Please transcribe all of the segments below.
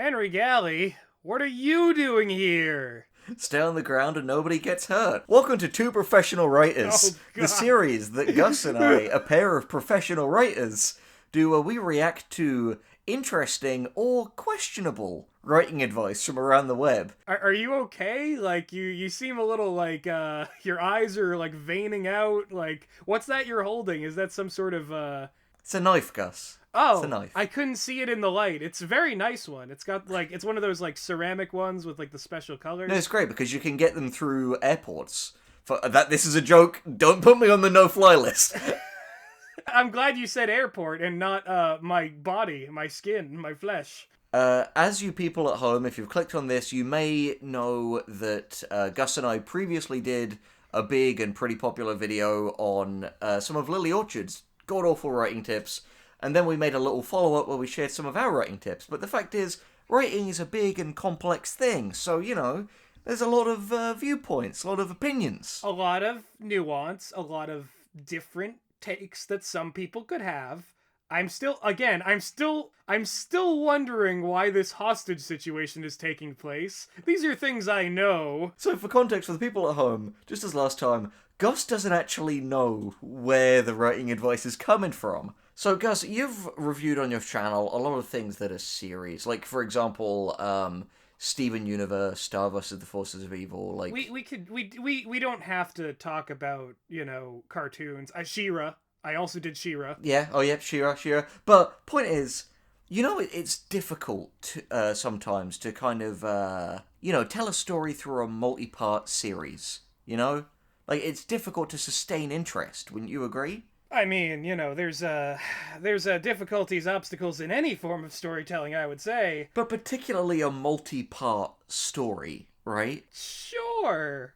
Henry Galley, what are you doing here? Stay on the ground and nobody gets hurt. Welcome to Two Professional Writers, Oh, the God. series that Gus and I, a pair of professional writers, do where we react to interesting or questionable writing advice from around the web. Are you okay? Like, you seem a little like, your eyes are, like, veining out. Like, what's that you're holding? Is that some sort of, It's a knife, Gus. It's a Oh, knife. I couldn't see it in the light. It's a very nice one. It's got, like, it's one of those, like, ceramic ones with, like, the special colors. No, it's great because you can get them through airports. This is a joke. Don't put me on the no-fly list. I'm glad you said airport and not, my body, my skin, my flesh. As you people at home, if you've clicked on this, you may know that Gus and I previously did a big and pretty popular video on some of Lily Orchard's god-awful writing tips, and then we made a little follow-up where we shared some of our writing tips. But the fact is, writing is a big and complex thing, so, you know, there's a lot of viewpoints, a lot of opinions. A lot of nuance, a lot of different takes that some people could have. I'm still wondering why this hostage situation is taking place. These are things I know. So for context for the people at home, just as last time, Gus doesn't actually know where the writing advice is coming from. So Gus, you've reviewed on your channel a lot of things that are series, like for example, Steven Universe, Star vs. the Forces of Evil. Like we don't have to talk about, you know, cartoons. She-Ra. I also did She-Ra. Yeah, oh yeah, She-Ra. But point is, you know, it's difficult to, sometimes to kind of, tell a story through a multi-part series, you know? Like, it's difficult to sustain interest, wouldn't you agree? I mean, you know, there's difficulties, obstacles in any form of storytelling, I would say. But particularly a multi-part story, right? Sure,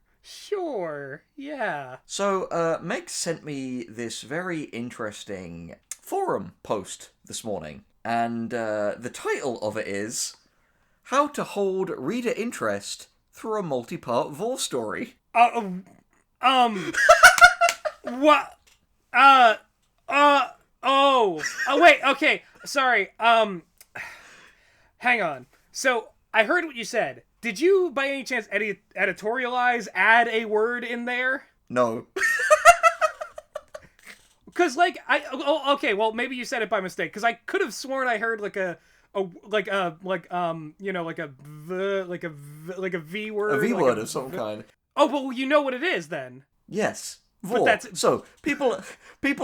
yeah. So, Meg sent me this very interesting forum post this morning, and the title of it is How to Hold Reader Interest Through a Multi-Part Vore Story. What? Wait, okay, sorry, hang on. So, I heard what you said. Did you, by any chance, editorialize, add a word in there? No. Because, like, okay, well, maybe you said it by mistake, because I could have sworn I heard, like, a V word. A V like word of some kind. Oh, well, you know what it is, then. Yes. But Vore. that's... So, people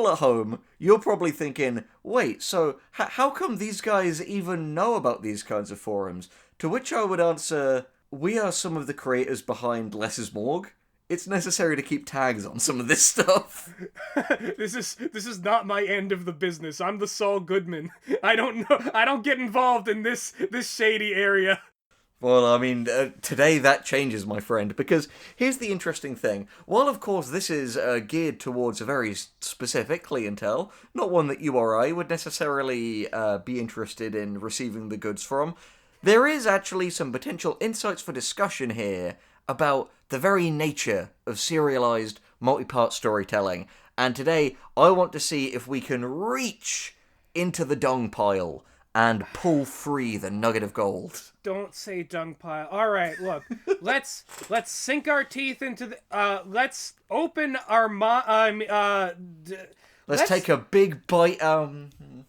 at home, you're probably thinking, wait, so how come these guys even know about these kinds of forums? To which I would answer, we are some of the creators behind Less is Morgue. It's necessary to keep tags on some of this stuff. This is not my end of the business. I'm the Saul Goodman. I don't know. I don't get involved in this shady area. Well, I mean, today that changes, my friend, because here's the interesting thing. While, of course, this is geared towards a very specific clientele, not one that you or I would necessarily be interested in receiving the goods from, there is actually some potential insights for discussion here about the very nature of serialized multi-part storytelling. And today, I want to see if we can reach into the dung pile and pull free the nugget of gold. Don't say dung pile. All right, look. let's sink our teeth into the. Let's open our Let's take a big bite.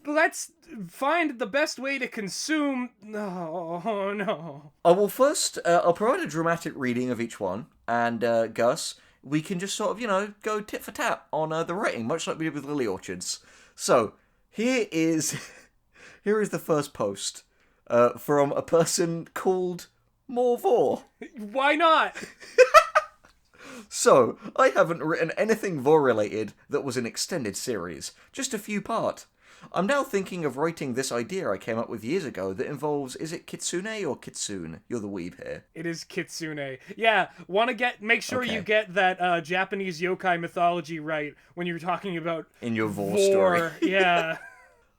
Let's find the best way to consume. No. I will first. I'll provide a dramatic reading of each one, and Gus, we can just sort of, go tit for tat on the writing, much like we did with Lily Orchards. So here is the first post from a person called More Vore. Why not? So, I haven't written anything Vore-related that was an extended series, just a few part. I'm now thinking of writing this idea I came up with years ago that involves, is it Kitsune or Kitsune? You're the weeb here. It is Kitsune. Yeah, make sure Okay. you get that Japanese yokai mythology right when you're talking about In your Vore story. Yeah.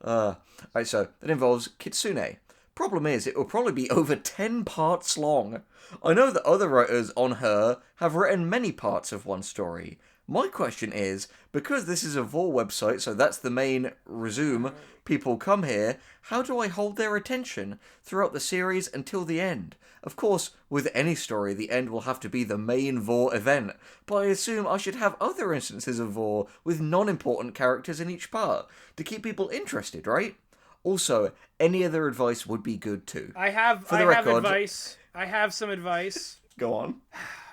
Right, so, that involves Kitsune. Problem is, it will probably be over 10 parts long. I know that other writers on her have written many parts of one story, My question is, because this is a Vore website, so that's the main resume, people come here, how do I hold their attention throughout the series until the end? Of course, with any story, the end will have to be the main Vore event, but I assume I should have other instances of Vore with non-important characters in each part, to keep people interested, right? Also, any other advice would be good too. I have advice. I have some advice. Go on.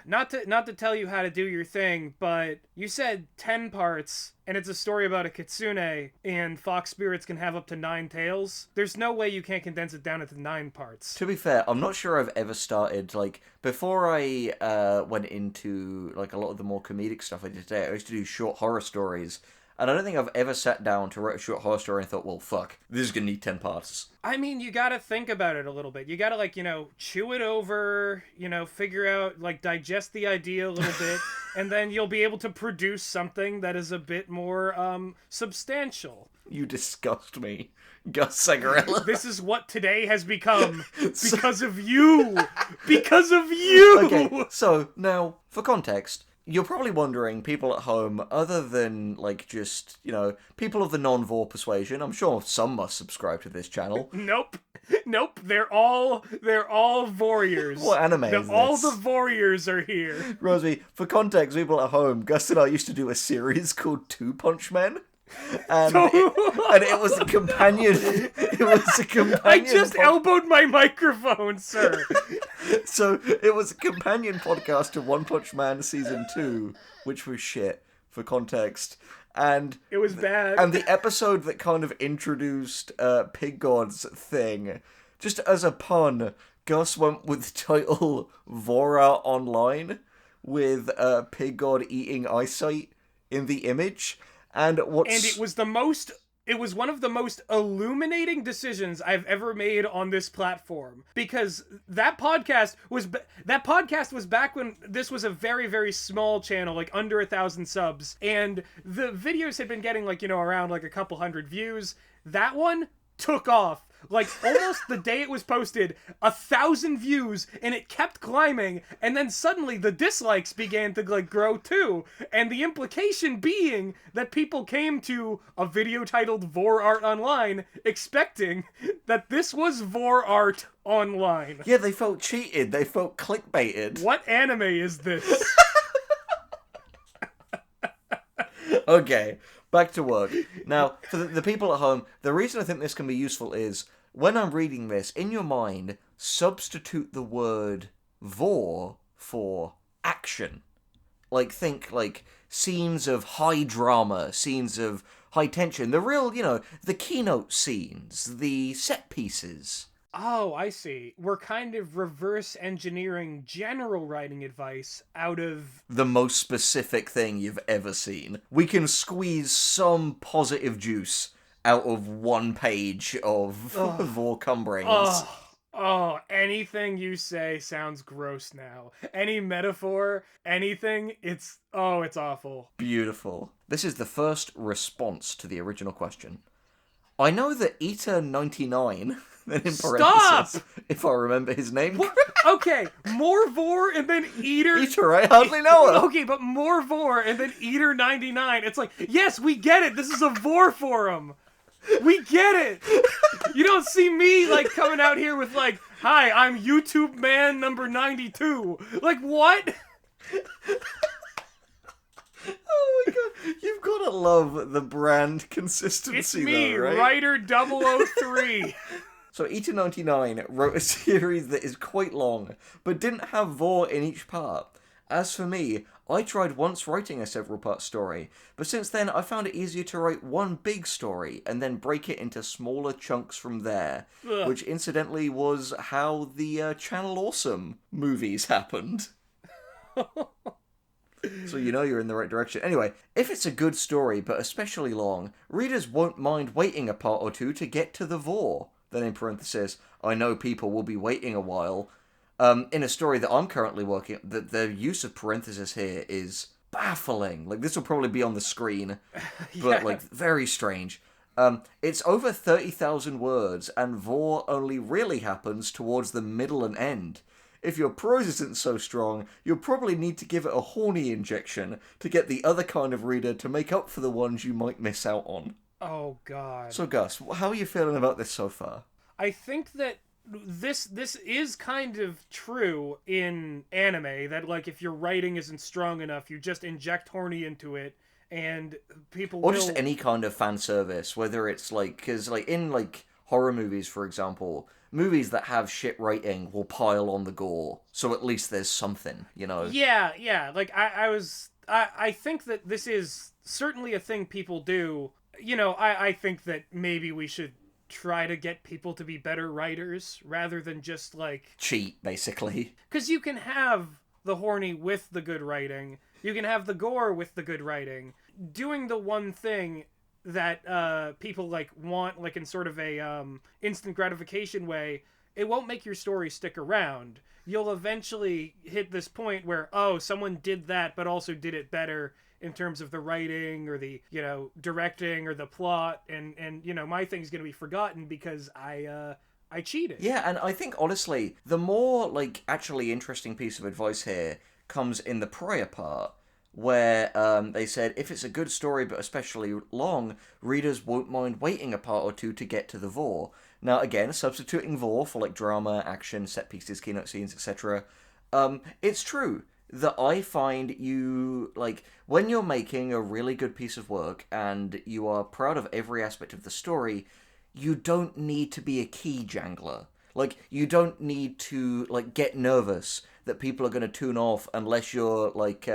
Not to tell you how to do your thing, but you said 10 parts, and it's a story about a kitsune, and fox spirits can have up to 9 tails. There's no way you can't condense it down into 9 parts. To be fair, I'm not sure I've ever started, like, before I went into, like, a lot of the more comedic stuff I did today, I used to do short horror stories. And I don't think I've ever sat down to write a short horror story and thought, well, fuck, this is gonna need 10 parts. I mean, you gotta think about it a little bit. You gotta, like, chew it over, figure out, like, digest the idea a little bit, and then you'll be able to produce something that is a bit more, substantial. You disgust me, Gus Zagarella. This is what today has become. Because of you! Because of you! Okay, so, now, for context, you're probably wondering, people at home, other than, like, just, people of the non-Vore persuasion, I'm sure some must subscribe to this channel. Nope. They're all Warriors. What anime is this? All the Warriors are here. Rosie, for context, people at home, Gus and I used to do a series called Two Punch Men. And it was a companion. I just elbowed my microphone, sir. So it was a companion podcast to One Punch Man season 2, which was shit, for context. And it was bad. And the episode that kind of introduced Pig God's thing, just as a pun, Gus went with the title Vore Online, with Pig God eating eyesight in the image. And it was one of the most illuminating decisions I've ever made on this platform, because that podcast was back when this was a very, very small channel, like under 1,000 subs, and the videos had been getting around like a couple hundred views. That one took off. Like, almost the day it was posted, 1,000 views, and it kept climbing, and then suddenly the dislikes began to, grow too, and the implication being that people came to a video titled Vore Art Online, expecting that this was Vore Art Online. Yeah, they felt cheated, they felt clickbaited. What anime is this? Okay. Back to work. Now, for the people at home, the reason I think this can be useful is, when I'm reading this, in your mind, substitute the word Vore for action. Like, think, scenes of high drama, scenes of high tension, the real, the keynote scenes, the set pieces. Oh, I see. We're kind of reverse engineering general writing advice out of the most specific thing you've ever seen. We can squeeze some positive juice out of one page of Vore cumberings. Anything you say sounds gross now. Any metaphor, anything, it's awful. Beautiful. This is the first response to the original question. I know that Eater99, then in parentheses, if I remember his name. Okay, more Vore and then Eater. Eater, I hardly know her. Okay, but more Vore and then Eater99. It's like, yes, we get it. This is a Vore forum. We get it. You don't see me coming out here with hi, I'm YouTube man number 92. What? Oh my god, you've got to love the brand consistency. It's me, though, right? Writer 003. So Eater99 wrote a series that is quite long, but didn't have Vore in each part. As for me, I tried once writing a several-part story, but since then I found it easier to write one big story and then break it into smaller chunks from there, which incidentally was how the Channel Awesome movies happened. So you're in the right direction. Anyway, if it's a good story, but especially long, readers won't mind waiting a part or two to get to the Vore. Then in parentheses, I know people will be waiting a while. In a story that I'm currently working, the use of parentheses here is baffling. This will probably be on the screen, but very strange. It's over 30,000 words, and Vore only really happens towards the middle and end. if your prose isn't so strong, you'll probably need to give it a horny injection to get the other kind of reader to make up for the ones you might miss out on. Oh God. So Gus, how are you feeling about this so far? I think that this is kind of true in anime, that like if your writing isn't strong enough, you just inject horny into it and people Or will just any kind of fan service, whether it's like, because like in like horror movies, for example, movies that have shit writing will pile on the gore, so at least there's something, you know. Yeah. Like I think that this is certainly a thing people do. You know, I think that maybe we should try to get people to be better writers rather than just like Cheat, basically. because you can have the horny with the good writing, you can have the gore with the good writing. Doing the one thing that people like want, like in sort of a instant gratification way, it won't make your story stick around. You'll eventually hit this point where, oh, someone did that but also did it better in terms of the writing or the, you know, directing or the plot, and you know, my thing's gonna be forgotten because I cheated. Yeah, and I think honestly, the more like actually interesting piece of advice here comes in the prior part, where they said if it's a good story but especially long, readers won't mind waiting a part or two to get to the Vore. Now again, substituting Vore for like drama, action, set pieces, keynote scenes, etc. It's true that I find you, like, when you're making a really good piece of work and you are proud of every aspect of the story, you don't need to be a key jangler. Like, you don't need to, like, get nervous that people are going to tune off unless you're, like,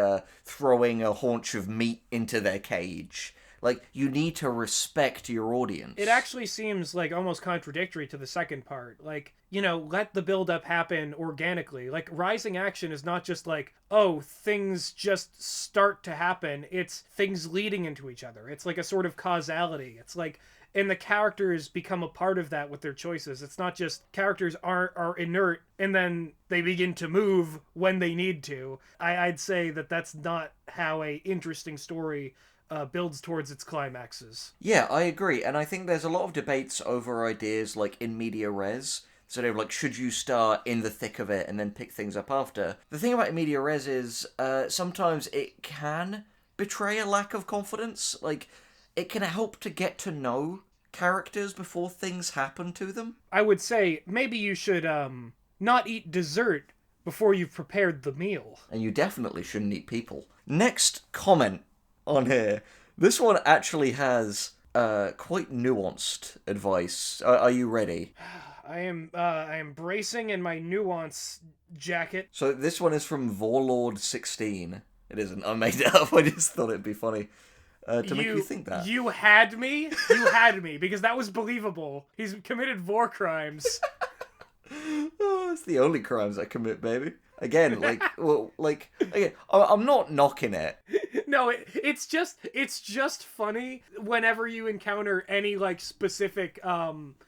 throwing a haunch of meat into their cage. Like, you need to respect your audience. It actually seems like almost contradictory to the second part. Like, you know, let the build-up happen organically. Like, rising action is not just like, oh, things just start to happen. It's things leading into each other. It's like a sort of causality. It's like, and the characters become a part of that with their choices. It's not just characters are inert and then they begin to move when they need to. I'd say that that's not how a interesting story builds towards its climaxes. Yeah, I agree, and I think there's a lot of debates over ideas like in media res. Sort of like, should you start in the thick of it and then pick things up after? The thing about in media res is sometimes it can betray a lack of confidence. Like, it can help to get to know characters before things happen to them. I would say maybe you should not eat dessert before you've prepared the meal. And you definitely shouldn't eat people. Next comment on here. This one actually has quite nuanced advice. Are you ready? I am bracing in my nuance jacket. So this one is from Vorlord 16. It isn't. I made it up. I just thought it'd be funny to make you think that. You had me. You had me because that was believable. He's committed Vore crimes. Oh, it's the only crimes I commit, baby. Again, like, well, like, again, I'm not knocking it. No, it's just funny whenever you encounter any like specific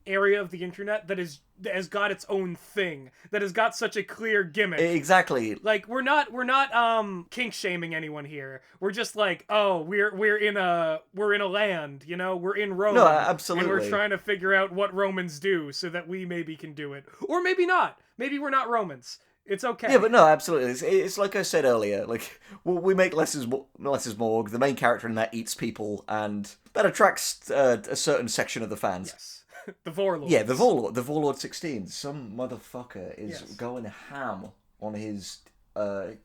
area of the internet that has got its own thing, that has got such a clear gimmick. Exactly. Like we're not kink shaming anyone here. We're just like, oh, we're in a land, you know, we're in Rome. No, absolutely. And we're trying to figure out what Romans do so that we maybe can do it. Or maybe not. Maybe we're not Romans. It's okay. Yeah, but no, absolutely. It's like I said earlier. Like, we make Less is Morgue. The main character in that eats people, and that attracts a certain section of the fans. Yes. The Vorlord. Yeah, the Vorlord 16. Some motherfucker is going ham on his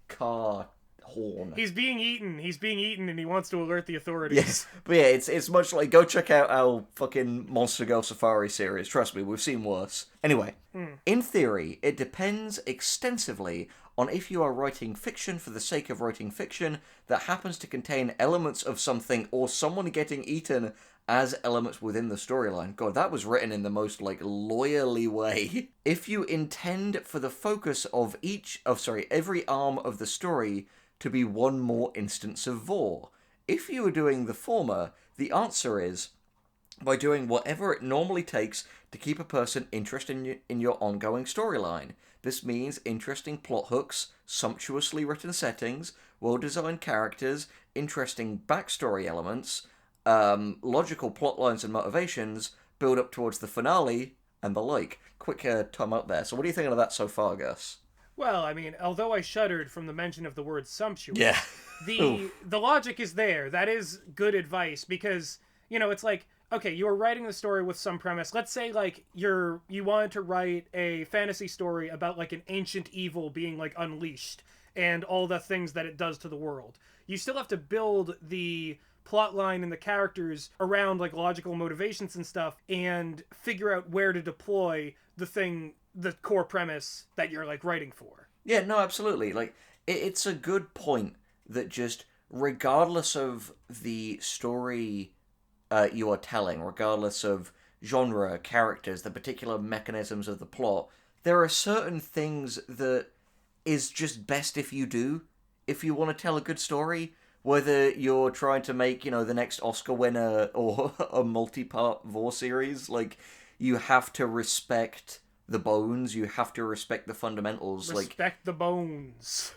car horn. He's being eaten, and he wants to alert the authorities. Yes, but yeah, it's much like, go check out our fucking Monster Girl Safari series. Trust me, we've seen worse. Anyway, in theory, it depends extensively on if you are writing fiction for the sake of writing fiction that happens to contain elements of something or someone getting eaten as elements within the storyline. God, that was written in the most, like, lawyerly way. If you intend for the focus of every arm of the story to be one more instance of Vore. If you are doing the former, the answer is by doing whatever it normally takes to keep a person interested in your ongoing storyline. This means interesting plot hooks, sumptuously written settings, well-designed characters, interesting backstory elements, logical plot lines and motivations, build up towards the finale, and the like. Quick time out there. So what are you thinking of that so far, Gus? Well, I mean, although I shuddered from the mention of the word Yeah. sumptuous, the Oof. the logic is there. That is good advice because, it's like, okay, you are writing the story with some premise. Let's say like you wanted to write a fantasy story about like an ancient evil being like unleashed and all the things that it does to the world. You still have to build the plot line and the characters around like logical motivations and stuff and figure out where to deploy the core premise that you're like writing for. Yeah, no, absolutely. Like, it's a good point that just, regardless of the story you are telling, regardless of genre, characters, the particular mechanisms of the plot, there are certain things that is just best if you do, if you want to tell a good story. Whether you're trying to make, the next Oscar winner or a multi-part Vore series, like, you have to respect the bones, you have to respect the fundamentals. Like, Respect the bones.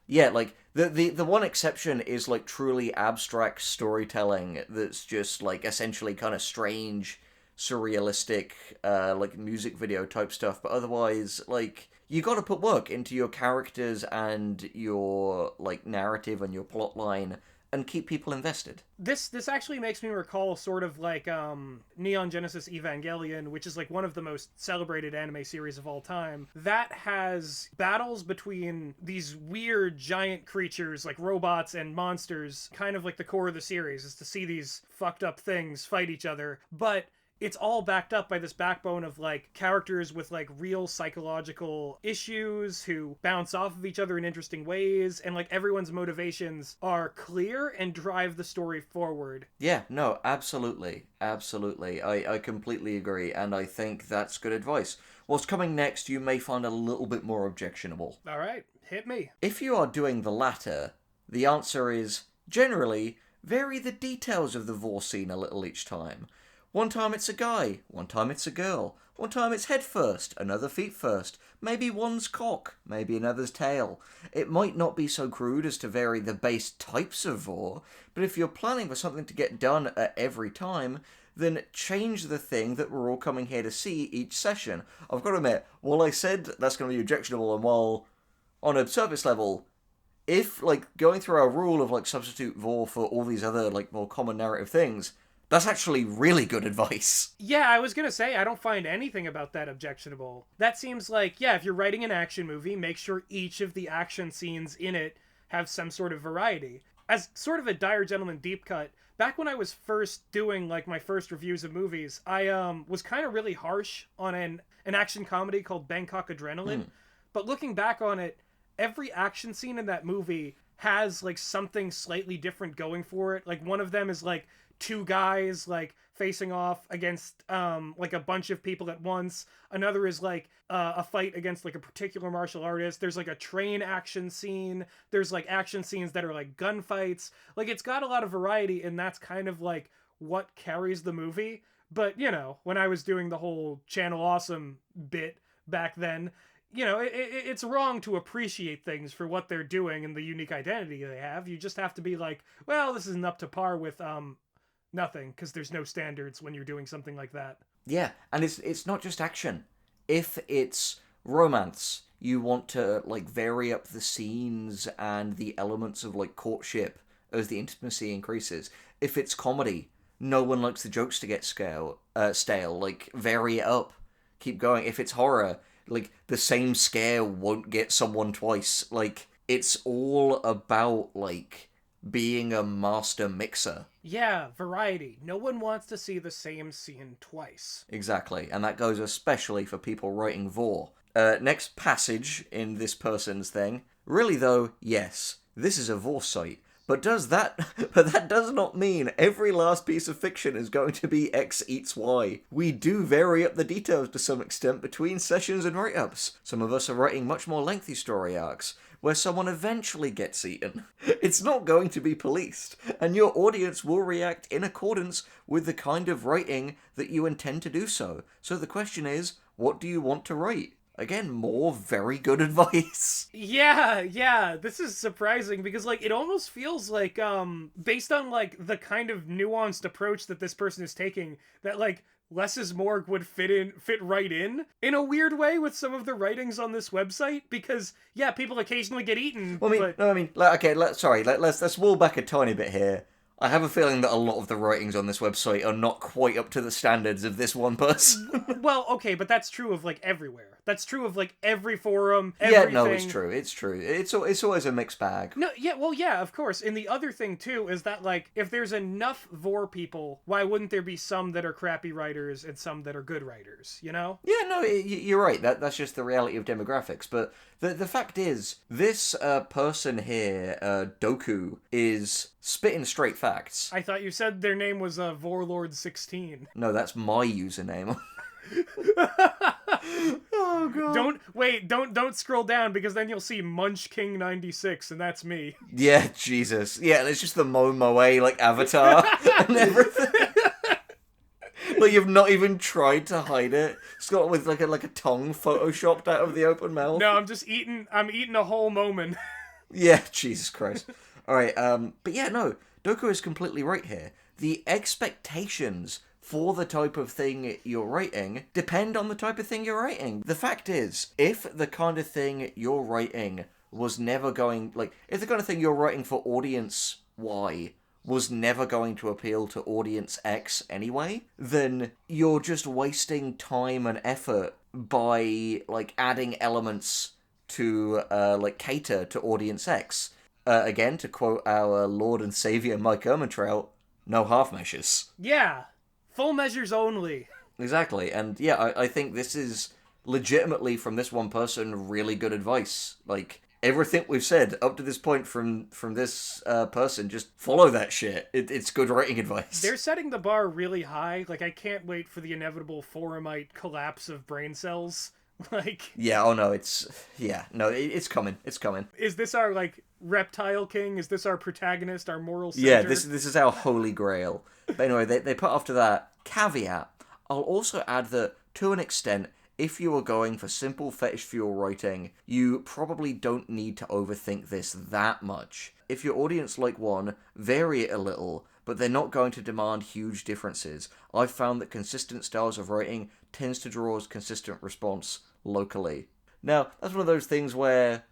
yeah, like the one exception is like truly abstract storytelling that's just like essentially kind of strange, surrealistic, like music video type stuff. But otherwise, like you got to put work into your characters and your like narrative and your plot line and keep people invested. This actually makes me recall sort of like Neon Genesis Evangelion, which is like one of the most celebrated anime series of all time. That has battles between these weird giant creatures like robots and monsters, kind of like the core of the series is to see these fucked up things fight each other. But it's all backed up by this backbone of like characters with like real psychological issues who bounce off of each other in interesting ways, and like everyone's motivations are clear and drive the story forward. Yeah, no, absolutely. Absolutely. I completely agree, and I think that's good advice. What's coming next you may find a little bit more objectionable. All right, hit me. If you are doing the latter, the answer is generally vary the details of the Vore scene a little each time. One time it's a guy, one time it's a girl, one time it's head first, another feet first, maybe one's cock, maybe another's tail. It might not be so crude as to vary the base types of Vore, but if you're planning for something to get done at every time, then change the thing that we're all coming here to see each session. I've got to admit, while I said that's going to be objectionable, and while on a surface level, if like going through our rule of like substitute Vore for all these other like more common narrative things, that's actually really good advice. Yeah, I was gonna say, I don't find anything about that objectionable. That seems like, yeah, if you're writing an action movie, make sure each of the action scenes in it have some sort of variety. As sort of a Dire Gentleman deep cut, back when I was first doing like my first reviews of movies, I was kind of really harsh on an action comedy called Bangkok Adrenaline. But looking back on it, every action scene in that movie has like something slightly different going for it. Like one of them is like two guys like facing off against like a bunch of people at once. Another is like a fight against like a particular martial artist. There's like a train action scene. There's like action scenes that are like gunfights. Like it's got a lot of variety, and that's kind of like what carries the movie. But when I was doing the whole Channel Awesome bit back then, it's wrong to appreciate things for what they're doing and the unique identity they have. You just have to be like, well, this isn't up to par with nothing, because there's no standards when you're doing something like that. Yeah, and it's not just action. If it's romance, you want to like vary up the scenes and the elements of like courtship as the intimacy increases. If it's comedy, no one likes the jokes to get stale. Like vary it up, keep going. If it's horror, like the same scare won't get someone twice. Like it's all about like being a master mixer. Yeah, variety. No one wants to see the same scene twice. Exactly, and that goes especially for people writing Vore. Next passage in this person's thing. Really though, yes, this is a Vore site. But that does not mean every last piece of fiction is going to be X eats Y. We do vary up the details to some extent between sessions and write-ups. Some of us are writing much more lengthy story arcs, where someone eventually gets eaten. It's not going to be policed, and your audience will react in accordance with the kind of writing that you intend to do so. So the question is, what do you want to write? Again, more very good advice. Yeah, this is surprising because like it almost feels like based on like the kind of nuanced approach that this person is taking, that like less is more would fit right in a weird way with some of the writings on this website, because yeah, people occasionally get eaten. Well, I mean, but no, I mean, like, okay, let's wall back a tiny bit here. I have a feeling that a lot of the writings on this website are not quite up to the standards of this one person. well, okay, but that's true of like everywhere. That's true of like every forum, Yeah, everything. no, it's true. It's true. It's always a mixed bag. No, yeah, well, yeah, of course. And the other thing too is that like if there's enough Vore people, why wouldn't there be some that are crappy writers and some that are good writers? You know? Yeah, no, you're right. That's just the reality of demographics. But the fact is, this person here, Doku, is spitting straight facts. I thought you said their name was Vorelord16. No, that's my username. Oh god. Don't scroll down, because then you'll see Munchking96 and that's me. Yeah, Jesus. Yeah, and it's just the Moe like avatar and everything. Like you've not even tried to hide it. It's got with like a tongue photoshopped out of the open mouth. No, I'm eating a whole moment. Yeah, Jesus Christ. Alright, but yeah, no, Doku is completely right here. The expectations for the type of thing you're writing depend on the type of thing you're writing. The fact is, if the kind of thing you're writing was never going, like, if the kind of thing you're writing for audience Y was never going to appeal to audience X anyway, then you're just wasting time and effort by, like, adding elements to, like, cater to audience X. Again, to quote our Lord and Savior Mike Ehrmantraut, no half measures. Yeah. Full measures only. Exactly, and yeah, I think this is legitimately, from this one person, really good advice. Like, everything we've said up to this point from this person, just follow that shit. It's good writing advice. They're setting the bar really high. Like, I can't wait for the inevitable forumite collapse of brain cells. Like... Yeah, oh no, it's coming. It's coming. Is this our, like, reptile king? Is this our protagonist, our moral center? Yeah, this is our holy grail. But anyway, they put after that, caveat. I'll also add that, to an extent, if you are going for simple fetish fuel writing, you probably don't need to overthink this that much. If your audience like one, vary it a little, but they're not going to demand huge differences. I've found that consistent styles of writing tends to draw a consistent response locally. Now, that's one of those things where...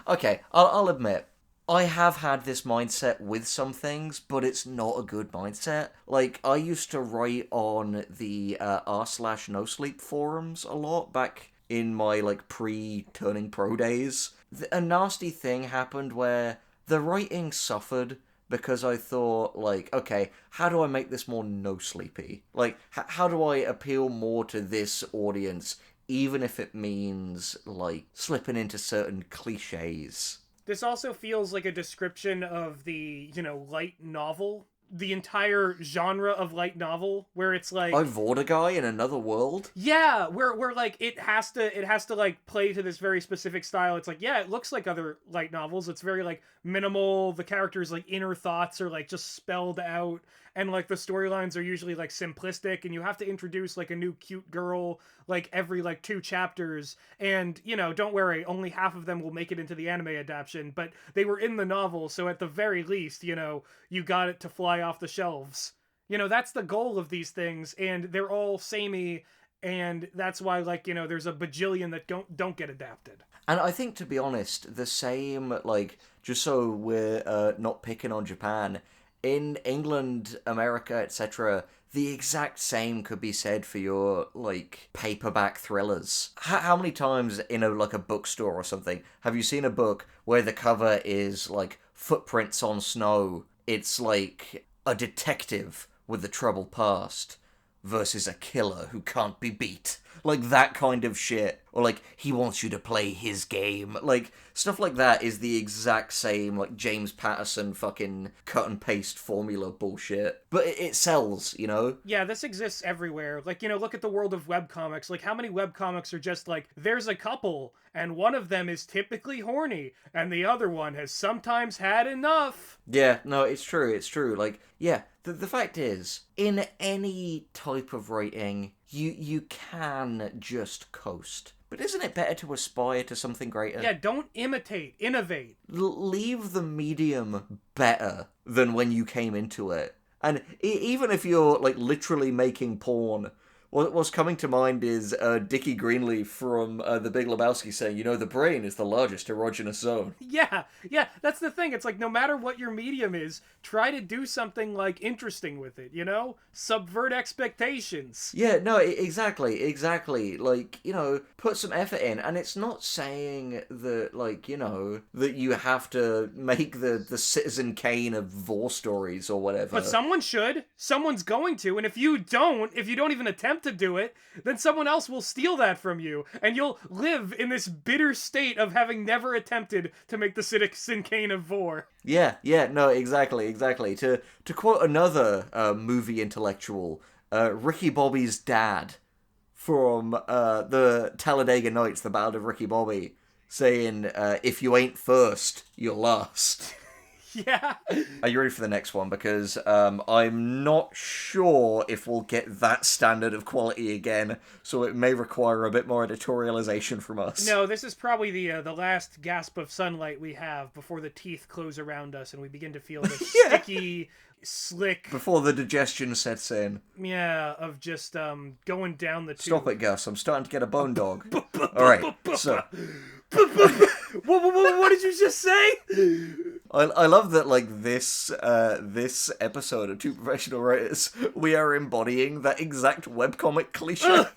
Okay, I'll admit, I have had this mindset with some things, but it's not a good mindset. Like, I used to write on the r/nosleep forums a lot back in my, like, pre-turning pro days. A nasty thing happened where the writing suffered because I thought, like, okay, how do I make this more no-sleepy? Like, how do I appeal more to this audience, even if it means, like, slipping into certain cliches? This also feels like a description of the, light novel. The entire genre of light novel, where it's like... I Vore guy in another world? Yeah, where like, it has to, like, play to this very specific style. It's like, yeah, it looks like other light novels. It's very, like, minimal. The characters' like, inner thoughts are, like, just spelled out. And, like, the storylines are usually, like, simplistic, and you have to introduce, like, a new cute girl, like, every, like, 2 chapters. And, don't worry, only half of them will make it into the anime adaptation, but they were in the novel, so at the very least, you got it to fly off the shelves. That's the goal of these things, and they're all samey, and that's why, like, there's a bajillion that don't get adapted. And I think, to be honest, the same, like, just so we're not picking on Japan... In England, America, etc., the exact same could be said for your, like, paperback thrillers. How many times in a bookstore or something have you seen a book where the cover is, like, footprints on snow? It's, like, a detective with a troubled past versus a killer who can't be beat. Like, that kind of shit. Or, like, he wants you to play his game. Like, stuff like that is the exact same, like, James Patterson fucking cut-and-paste formula bullshit. But it sells, Yeah, this exists everywhere. Like, look at the world of webcomics. Like, how many webcomics are just like, there's a couple, and one of them is typically horny, and the other one has sometimes had enough. Yeah, no, it's true. Like, yeah, the fact is, in any type of writing... You can just coast. But isn't it better to aspire to something greater? Yeah, don't imitate. Innovate. Leave the medium better than when you came into it. And even if you're, like, literally making porn, What's coming to mind is Dickie Greenleaf from The Big Lebowski saying, the brain is the largest erogenous zone. Yeah, yeah, that's the thing. It's like no matter what your medium is, try to do something like interesting with it, Subvert expectations. Yeah, no, exactly. Like, put some effort in, and it's not saying that, like, that you have to make the Citizen Kane of Vore stories or whatever. But someone should. Someone's going to, and if you don't even attempt to do it, then someone else will steal that from you, and you'll live in this bitter state of having never attempted to make the Citizen Kane of Vore. Yeah, no, exactly. To quote another movie intellectual, Ricky Bobby's dad from the Talladega Nights, The Ballad of Ricky Bobby, saying, if you ain't first, you're last. Yeah. Are you ready for the next one? Because I'm not sure if we'll get that standard of quality again, so it may require a bit more editorialization from us. No, this is probably the last gasp of sunlight we have before the teeth close around us and we begin to feel the sticky, slick... Before the digestion sets in. Yeah, of just going down the tube. Stop it, Gus. I'm starting to get a bone dog. Alright, so... What did you just say? I love that, like, this episode of Two Professional Writers, we are embodying that exact webcomic cliche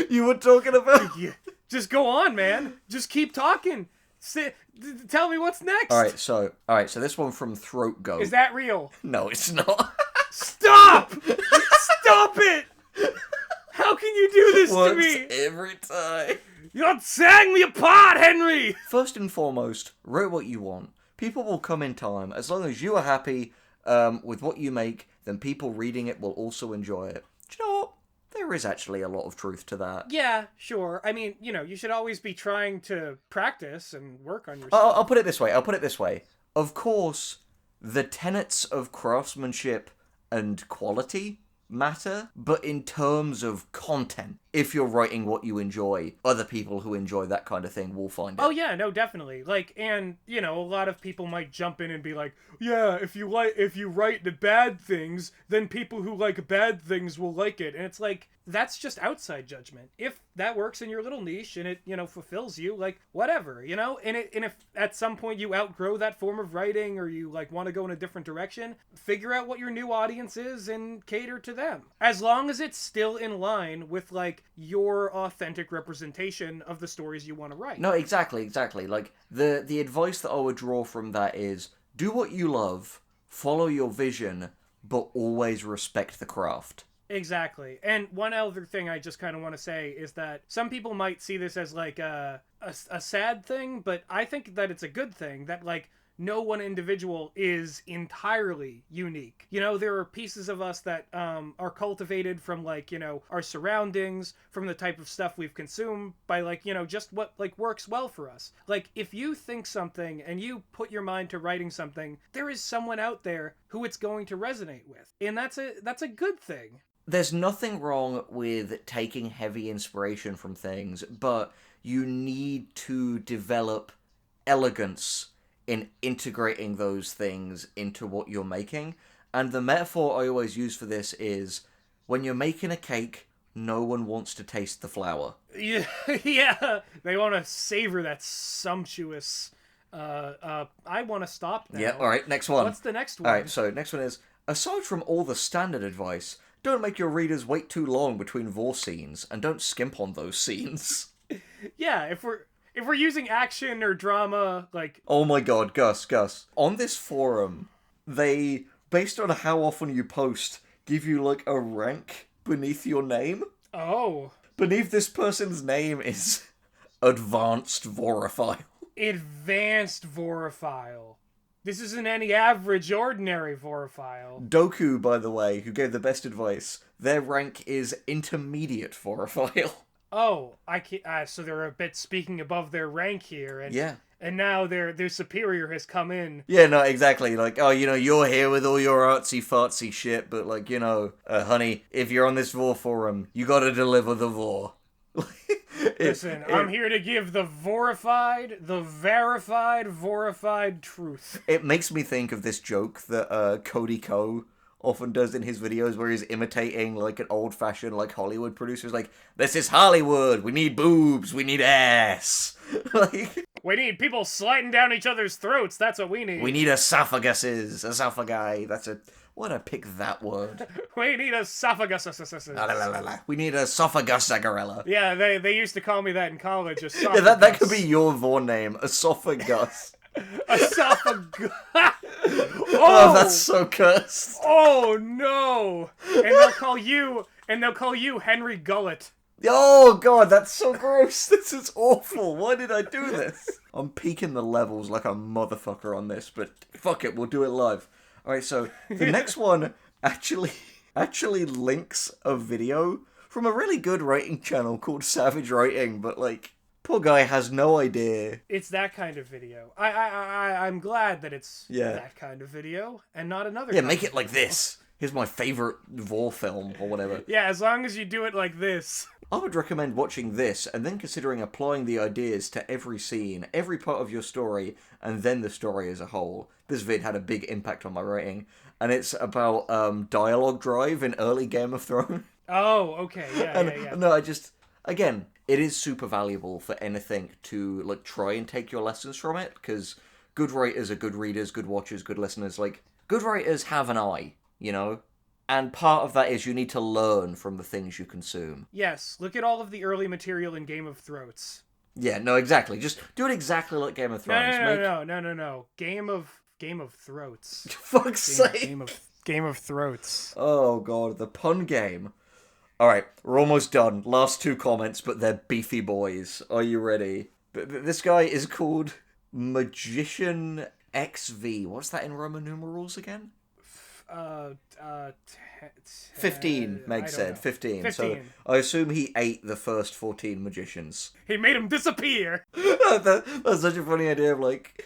you were talking about. Yeah. Just go on, man. Just keep talking. Tell me what's next. Alright, so this one from Throat Goat. Is that real? No, it's not. Stop! Stop it! How can you do this to me? Every time. You're tearing me apart, Henry! First and foremost, write what you want. People will come in time. As long as you are happy with what you make, then people reading it will also enjoy it. Do you know what? There is actually a lot of truth to that. Yeah, sure. I mean, you should always be trying to practice and work on yourself. I'll put it this way. Of course, the tenets of craftsmanship and quality matter, but in terms of content, if you're writing what you enjoy, other people who enjoy that kind of thing will find it. Oh yeah, no, definitely. Like, and a lot of people might jump in and be like, yeah, if you write the bad things, then people who like bad things will like it. And it's like, that's just outside judgment. If that works in your little niche and it, fulfills you, like, whatever, and if at some point you outgrow that form of writing or you like want to go in a different direction, figure out what your new audience is and cater to them. As long as it's still in line with like your authentic representation of the stories you want to write. No, exactly. Like, the advice that I would draw from that is, do what you love, follow your vision, but always respect the craft. Exactly. And one other thing I just kind of want to say is that some people might see this as like a sad thing, but I think that it's a good thing that like no one individual is entirely unique. There are pieces of us that are cultivated from like, our surroundings, from the type of stuff we've consumed, by like, just what like works well for us. Like, if you think something and you put your mind to writing something, there is someone out there who it's going to resonate with. And that's a good thing. There's nothing wrong with taking heavy inspiration from things, but you need to develop elegance in integrating those things into what you're making. And the metaphor I always use for this is, when you're making a cake, no one wants to taste the flour. Yeah, they want to savor that sumptuous... I want to stop now. Yeah, alright, next one. What's the next one? Alright, so next one is, aside from all the standard advice, don't make your readers wait too long between Vore scenes, and don't skimp on those scenes. Yeah, if we're using action or drama, like... Oh my god, Gus. On this forum, they, based on how often you post, give you, like, a rank beneath your name. Oh. Beneath this person's name is Advanced Vorophile. Advanced Vorophile. This isn't any average, ordinary Vorophile. Doku, by the way, who gave the best advice, their rank is Intermediate Vorophile. Oh, I can't, so they're a bit speaking above their rank here, and yeah. And now their superior has come in. Yeah, no, exactly. Like, oh, you're here with all your artsy-fartsy shit, but, like, honey, if you're on this Vore forum, you gotta deliver the Vore. Listen, I'm here to give the verified truth. It makes me think of this joke that Cody Ko often does in his videos, where he's imitating like an old-fashioned like Hollywood producer's like, "This is Hollywood. We need boobs. We need ass. Like, We need people sliding down each other's throats. That's what we need. we need esophaguses. Esophagi. That's a... Why'd I pick that word? We need esophagus. La, la, la, la, la. We need esophagus Zagarella. Yeah, they used to call me that in college. Yeah, that could be your Vore name. Esophagus. Esophagus. Oh, that's so cursed. Oh no! And they'll call you Henry Gullet. Oh god, that's so gross. This is awful. Why did I do this? I'm peaking the levels like a motherfucker on this, but fuck it, we'll do it live. Alright, so the next one actually links a video from a really good writing channel called Savage Writing, but like, poor guy has no idea. It's that kind of video. I'm glad that it's Yeah. that kind of video and not another. Yeah, kind make of it like video. this. Here's my favorite Vore film, or whatever. Yeah, as long as you do it like this. I would recommend watching this and then considering applying the ideas to every scene, every part of your story, and then the story as a whole. This vid had a big impact on my writing, and it's about dialogue drive in early Game of Thrones. Oh, okay, yeah. No, again, it is super valuable for anything to like try and take your lessons from it, because good writers are good readers, good watchers, good listeners. Like, good writers have an eye, you know? And part of that is you need to learn from the things you consume. Yes, look at all of the early material in Game of Thrones. Yeah, no, exactly. Just do it exactly like Game of Thrones. No. Game of Throats. Fuck's sake. Game of Throats. Oh god, the pun game. Alright, we're almost done. Last two comments, but they're beefy boys. Are you ready? This guy is called Magician XV. What's that in Roman numerals again? 15, Meg said. 15. So I assume he ate the first 14 magicians. He made them disappear. That's such a funny idea of like,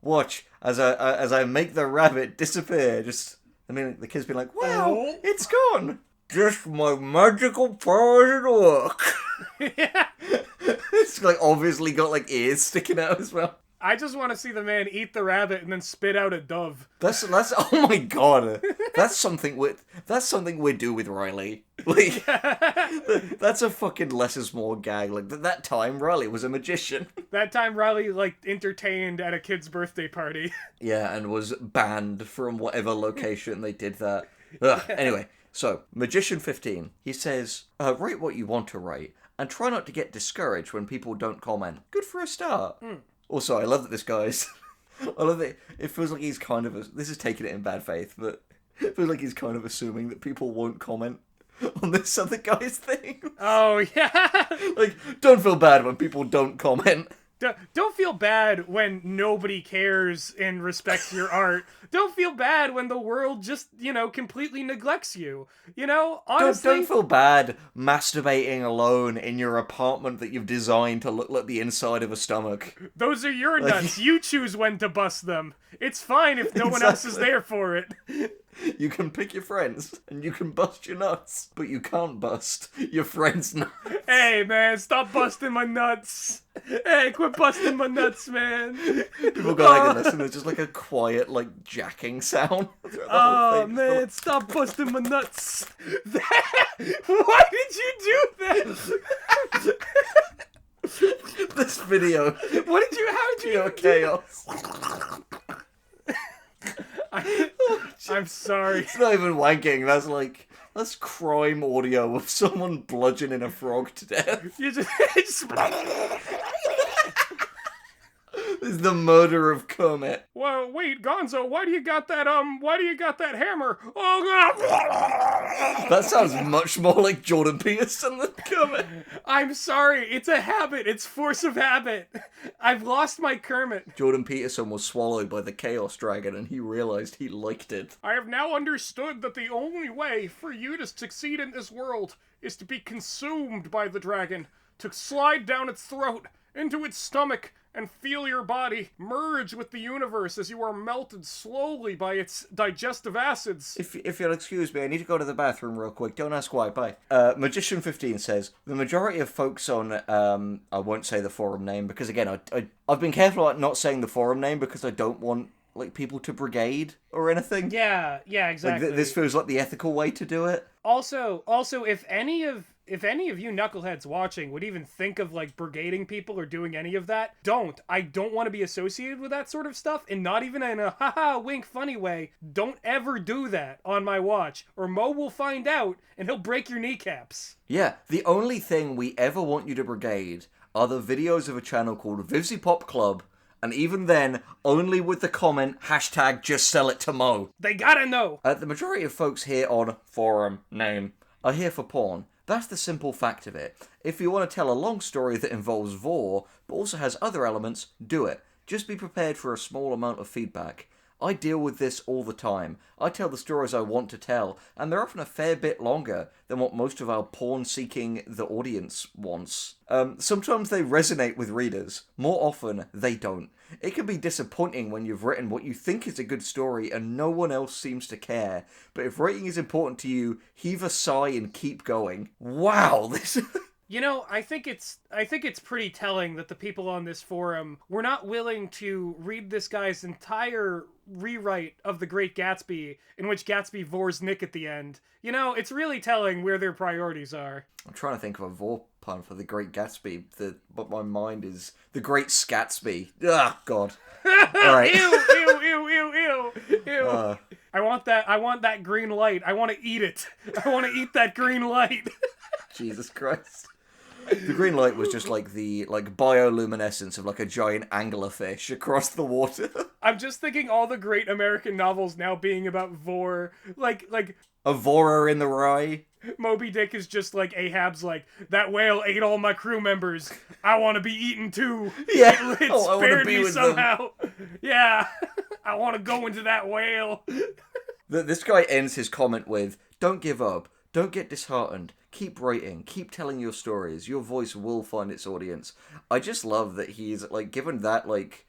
watch as I make the rabbit disappear. The kid's been like, wow, it's gone. Just my magical powers at work. Yeah. It's like obviously got like ears sticking out as well. I just want to see the man eat the rabbit and then spit out a dove. That's oh my god. That's something we do with Riley. Like, that's a fucking less is more gag. Like that time Riley was a magician. That time Riley like entertained at a kid's birthday party. Yeah, and was banned from whatever location they did that. Ugh. Anyway, so Magician 15, he says, write what you want to write and try not to get discouraged when people don't comment. Good for a start. Also, I love that this guy's... I love that it feels like he's kind of... This is taking it in bad faith, but it feels like he's kind of assuming that people won't comment on this other guy's thing. Oh, yeah. Like, don't feel bad when people don't comment. Don't feel bad when nobody cares and respects your art. Don't feel bad when the world just, completely neglects you. Honestly... Don't feel bad masturbating alone in your apartment that you've designed to look like the inside of a stomach. Those are your nuts. You choose when to bust them. It's fine if no one else is there for it. You can pick your friends, and you can bust your nuts, but you can't bust your friends' nuts. Hey, man, stop busting my nuts. Hey, quit busting my nuts, man. People go like this, and there's just like a quiet, like, jacking sound. Oh, man, stop busting my nuts. Why did you do that? This video. How did you Pure chaos. I'm sorry. It's not even wanking, that's crime audio of someone bludgeoning a frog to death. You just This is the murder of Kermit. Well, wait, Gonzo, why do you got that hammer? Oh, God. That sounds much more like Jordan Peterson than Kermit. I'm sorry, it's a habit. It's force of habit. I've lost my Kermit. Jordan Peterson was swallowed by the Chaos Dragon and he realized he liked it. I have now understood that the only way for you to succeed in this world is to be consumed by the dragon, to slide down its throat, into its stomach, and feel your body merge with the universe as you are melted slowly by its digestive acids. If you'll excuse me, I need to go to the bathroom real quick. Don't ask why. Bye. Magician 15 says, the majority of folks on, I won't say the forum name, because again, I've been careful about not saying the forum name because I don't want like people to brigade or anything. Yeah, exactly. This feels like the ethical way to do it. Also, if any of you knuckleheads watching would even think of like brigading people or doing any of that, don't. I don't want to be associated with that sort of stuff, and not even in a haha wink funny way. Don't ever do that on my watch, or Mo will find out and he'll break your kneecaps. Yeah, the only thing we ever want you to brigade are the videos of a channel called Vivzy Pop Club, and even then, only with the comment, hashtag just sell it to Mo. They gotta know. The majority of folks here on forum name are here for porn. That's the simple fact of it. If you want to tell a long story that involves Vore, but also has other elements, do it. Just be prepared for a small amount of feedback. I deal with this all the time. I tell the stories I want to tell, and they're often a fair bit longer than what most of our porn-seeking the audience wants. Sometimes they resonate with readers. More often, they don't. It can be disappointing when you've written what you think is a good story and no one else seems to care. But if writing is important to you, heave a sigh and keep going. Wow, this... You know, I think it's pretty telling that the people on this forum were not willing to read this guy's entire rewrite of The Great Gatsby, in which Gatsby vores Nick at the end. You know, it's really telling where their priorities are. I'm trying to think of a Vore pun for The Great Gatsby, but my mind is The Great Scatsby. Ah, God. All right. Ew. I want that green light. I want to eat it. I want to eat that green light. Jesus Christ. The green light was just like the bioluminescence of like a giant anglerfish across the water. I'm just thinking all the great American novels now being about Vore, like a Vore in the rye. Moby Dick is just like Ahab's like, that whale ate all my crew members. I want to be eaten too. Yeah, it spared me somehow. Yeah, I want to go into that whale. This guy ends his comment with, "Don't give up. Don't get disheartened. Keep writing. Keep telling your stories. Your voice will find its audience." I just love that he's like given that like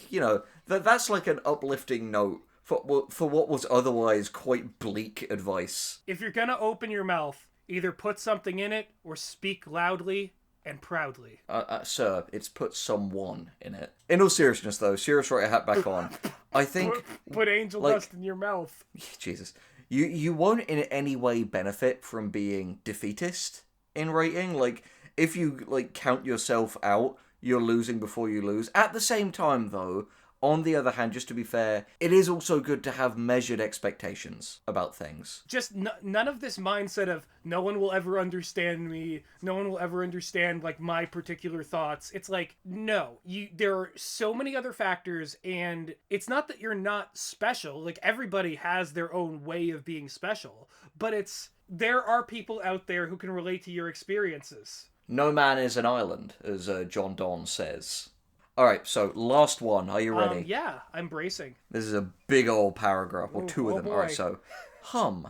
you know that's like an uplifting note for what was otherwise quite bleak advice. If you're gonna open your mouth, either put something in it or speak loudly and proudly. Sir, it's put someone in it. In all seriousness, though, serious writer hat back on. I think put angel dust in your mouth. Jesus. You won't in any way benefit from being defeatist in writing. Like, if you, like, count yourself out, you're losing before you lose. At the same time, though, on the other hand, just to be fair, it is also good to have measured expectations about things. Just none of this mindset of, no one will ever understand me, no one will ever understand, like, my particular thoughts. It's like, no. There are so many other factors, and it's not that you're not special. Like, everybody has their own way of being special. But there are people out there who can relate to your experiences. No man is an island, as John Donne says. Alright, so last one. Are you ready? Yeah, I'm bracing. This is a big old paragraph, or two of them. Alright, so, hum, ...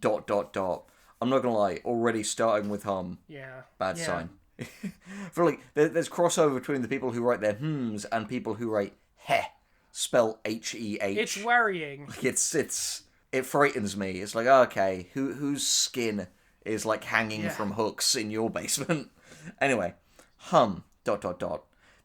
I'm not gonna lie, already starting with hum. Yeah. Bad sign. For like, there's crossover between the people who write their hms and people who write heh, spell H-E-H. It's worrying. It frightens me. It's like, okay, whose skin is like hanging from hooks in your basement? Anyway, hum, ...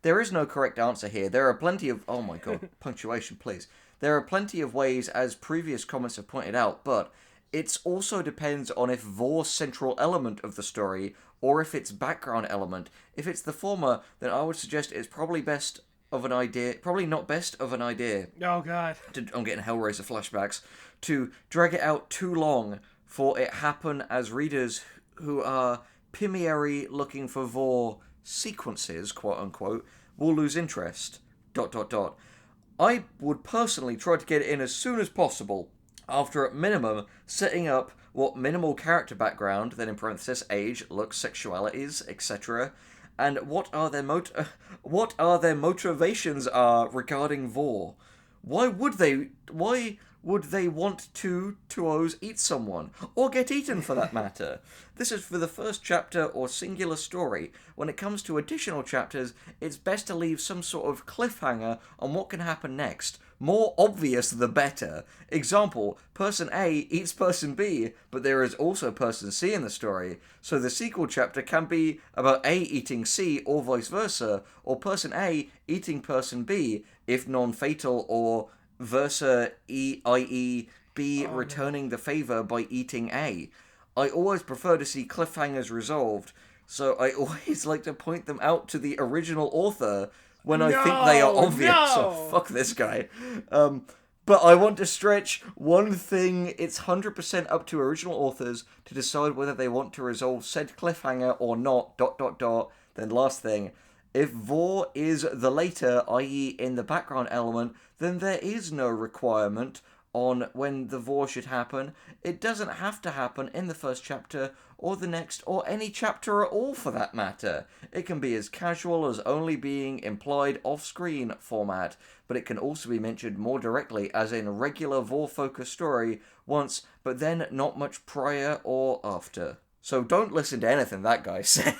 There is no correct answer here. There are plenty of... Oh my god, punctuation, please. There are plenty of ways, as previous comments have pointed out, but it also depends on if Vore's central element of the story, or if it's background element. If it's the former, then I would suggest it's probably not best of an idea. Oh god. I'm getting Hellraiser flashbacks. To drag it out too long, for it happen as readers who are pimiary looking for Vore sequences, quote unquote, will lose interest. ... I would personally try to get it in as soon as possible, after at minimum setting up what minimal character background, then in parenthesis age, looks, sexualities, etc., and what are their motivations are regarding Vore. Why would they want two tuos eat someone? Or get eaten, for that matter? This is for the first chapter or singular story. When it comes to additional chapters, it's best to leave some sort of cliffhanger on what can happen next. More obvious the better. Example, person A eats person B, but there is also person C in the story, so the sequel chapter can be about A eating C or vice versa, or person A eating person B, if non-fatal, or versa, i.e. B returning the favour by eating A. I always prefer to see cliffhangers resolved, so I always like to point them out to the original author when I think they are obvious. No. Oh, fuck this guy. But I want to stretch one thing. It's 100% up to original authors to decide whether they want to resolve said cliffhanger or not, ... Then last thing, if Vore is the later, i.e. in the background element, then there is no requirement on when the Vore should happen. It doesn't have to happen in the first chapter, or the next, or any chapter at all for that matter. It can be as casual as only being implied off-screen format, but it can also be mentioned more directly as in regular Vore-focused story once, but then not much prior or after. So don't listen to anything that guy said.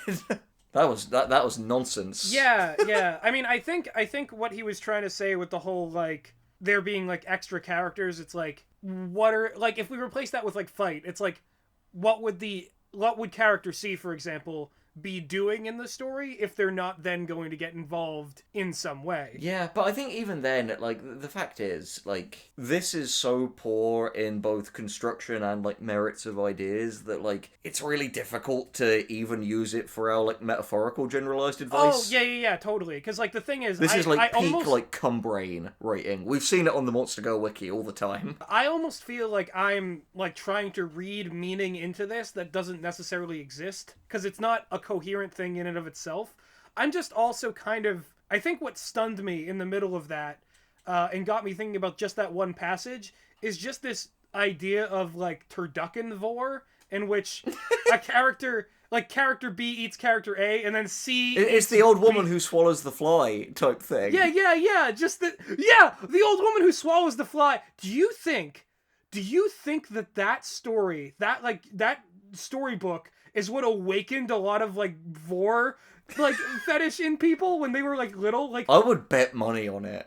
That was nonsense. Yeah. I mean, I think what he was trying to say with the whole, like, there being, like, extra characters, it's like, what are, like, if we replace that with, like, fight, it's like, what would character C, for example, be doing in the story if they're not then going to get involved in some way? Yeah, but I think even then, like, the fact is, like, this is so poor in both construction and, like, merits of ideas that, like, it's really difficult to even use it for our, like, metaphorical generalized advice. Oh, yeah, totally. Because, like, the thing is, This is, like, peak, almost, like, cumbrain writing. We've seen it on the Monster Go wiki all the time. I almost feel like I'm, like, trying to read meaning into this that doesn't necessarily exist, because it's not a coherent thing in and of itself. I'm just also kind of, I think what stunned me in the middle of that, and got me thinking about just that one passage, is just this idea of, like, turducken Vore, in which a character, like, character B eats character A, and then C It's the old woman who swallows the fly type thing. Yeah, the old woman who swallows the fly. Do you think that story, that storybook is what awakened a lot of, like, Vore, like, fetish in people when they were, like, little? Like, I would bet money on it.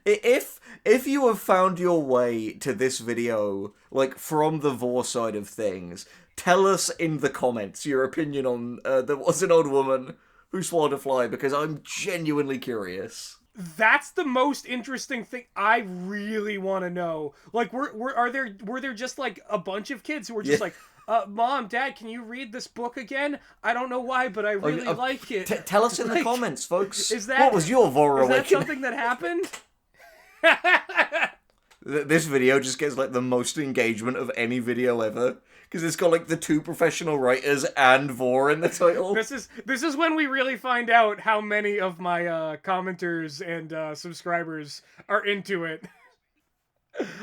If you have found your way to this video, like, from the Vore side of things, tell us in the comments your opinion on there was an old woman who swallowed a fly, because I'm genuinely curious. that's the most interesting thing. I really want to know. Like, were there just, like, a bunch of kids who were just like, Mom, Dad, can you read this book again? I don't know why, but I really like it. Tell us in the comments, folks. What was your Vore awakening? Is that something that happened? This video just gets, like, the most engagement of any video ever, because it's got, like, the two professional writers and Vore in the title. This is when we really find out how many of my commenters and subscribers are into it.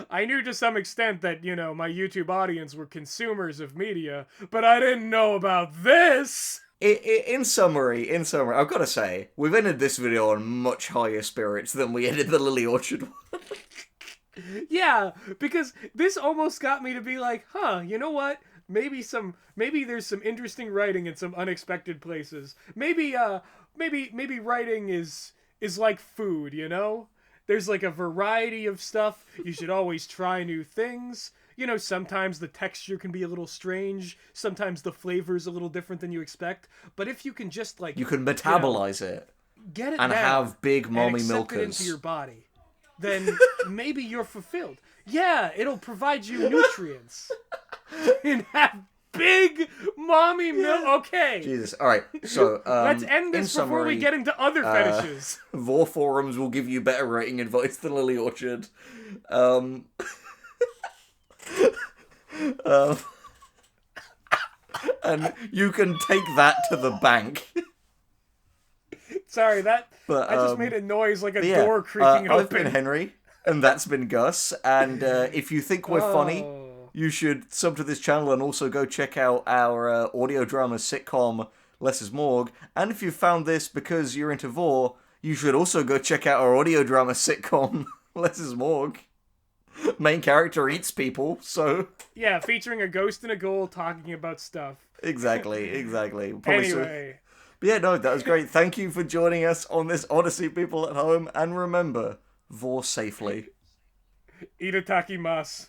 I knew to some extent that, you know, my YouTube audience were consumers of media, but I didn't know about this! In summary, I've got to say, we've ended this video on much higher spirits than we ended the Lily Orchard one. Yeah, because this almost got me to be like, you know what? Maybe there's some interesting writing in some unexpected places. Maybe writing is like food, you know? There's, like, a variety of stuff. You should always try new things. You know, sometimes the texture can be a little strange. Sometimes the flavor's a little different than you expect. But if you can just, like... You can metabolize it. Get it and down have big mommy and accept milkers it into your body. Then maybe you're fulfilled. Yeah, it'll provide you nutrients. And have big mommy milk. Okay. Jesus. All right. So let's end this before we get into other fetishes. Vore forums will give you better rating advice than Lily Orchard. And you can take that to the bank. Sorry, I just made a noise like a door creaking open. I've been Henry, and that's been Gus. And if you think we're funny, you should sub to this channel and also go check out our audio drama sitcom, Less is Morgue. And if you found this because you're into Vore, you should also go check out our audio drama sitcom, Less is Morgue. main character eats people, so Yeah, featuring a ghost and a ghoul talking about stuff. exactly. Anyway, But yeah, no, that was great. Thank you for joining us on this Odyssey, people at home, and remember, Vore safely. itadakimasu.